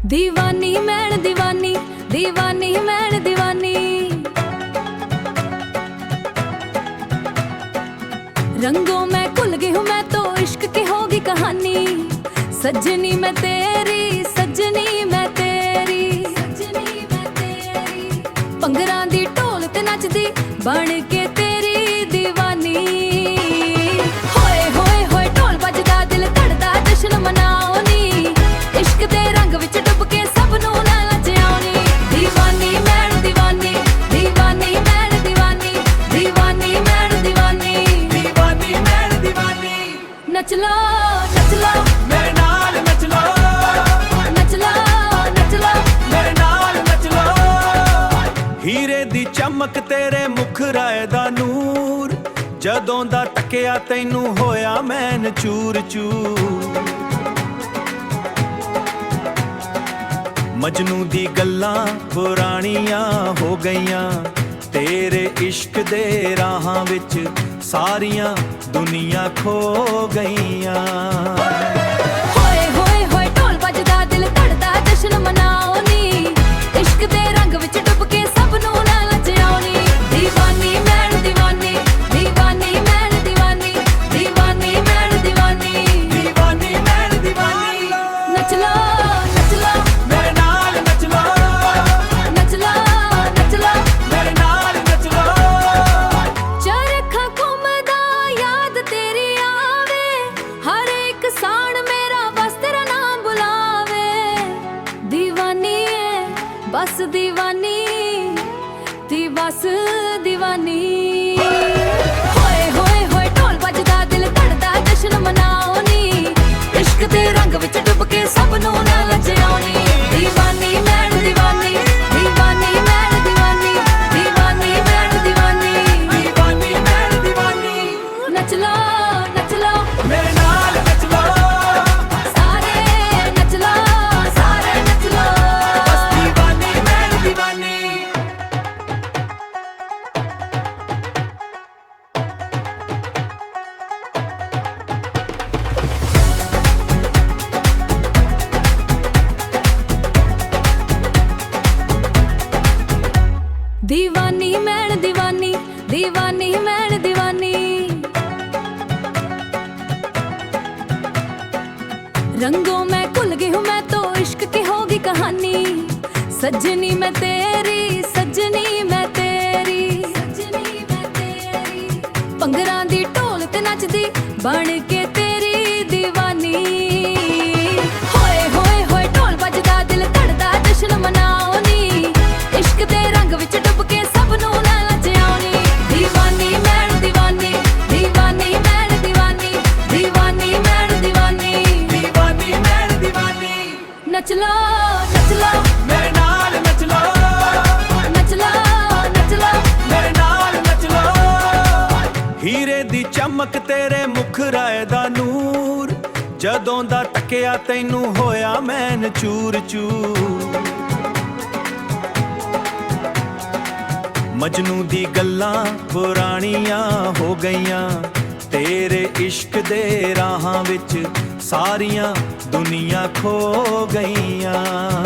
दीवानी man दीवानी, दीवानी man दीवानी। रंगों में घुल गई हूँ मैं तो इश्क की होगी कहानी। सजनी मैं तेरी, सजनी मैं तेरी, सजनी मैं तेरी। पंगरां दी ढोल ते नचदी बन के तेरी दीवानी। होए होए होए ढोल बजदा दिल धड़दा जश्न मनाओ नी। इश्क दे रंग विच डुब के सब नूं नाल नचाओनी। दीवानी मैन दीवानी, दीवानी मैन दीवानी, दीवानी मैन दीवानी, दीवानी मैन दीवानी। नच लो नच लो मेरे नाल नच लो, नच लो नच लो। मेरे नाल नच लो। हीरे दी चमक तेरे मुखराए दा नूर, जदों दा टकिया तैनू होया मैन चूर चूर। मजनू दी गल्लां पुराणियां हो गईयां, तेरे इश्क दे राहां विच सारियां दुनिया खो गईयां। होए होए होए ढोल बजदा दिल धड़दा जश्न मनाओ नी। इश्क दे रंग विच डुब के सब नूं नाल नचाओनी। दीवानी मैन दीवानी, दीवानी मैन दीवानी, दीवानी मैन दीवानी, दीवानी मैन दीवानी। नच लो नच लो मेरे नाल नच लो, नच लो नच लो। मेरे नाल नच लो। चरखा घुमदा याद तेरी आवे, हर एक साण मेरा बस तेरा नाम बुलावे। दीवानी है बस दीवानी, ती बस दीवानी। होए होए होए ढोल बजदा दिल धड़दा जश्न मनाओ नी। इश्क दे रंग विच डुब के सब नूं नाल नचाओनी। दीवानी मैन दीवानी, दीवानी मैन दीवानी, दीवानी मैन दीवानी, दीवानी मैन दीवानी। नच लो नच लो मेरे नाल नच लो, सारे नच लो, सारे नच लो। बस दीवानी मैन दीवानी। दीवानी मैन दीवानी, दीवानी मैन दीवानी। रंगों में घुल गई हूँ मैं तो इश्क की होगी कहानी। सजनी मैं तेरी, सजनी मैं तेरी, सजनी मैं तेरी। पंगरां दी ढोल ते नचदी बन के तेरी दीवानी। होए होए होए ढोल बजदा दिल धड़दा जश्न मनाओ नी। इश्क दे रंग विच डुब के सब नूं नाल नचाओनी। दीवानी मैन दीवानी, दीवानी मैन दीवानी, दीवानी मैन दीवानी, दीवानी मैन दीवानी। नच लो नच लो मेरे नाल नच लो, नच लो नच लो। मेरे नाल नच लो। हीरे दी चमक तेरे मुखराए दा नूर, जदों दा टकिया तैनू होया मैन चूर चूर। मजनू दी गल्लां पुराणियां हो गईयां, तेरे इश्क दे राहां विच सारियां दुनिया खो गईयां।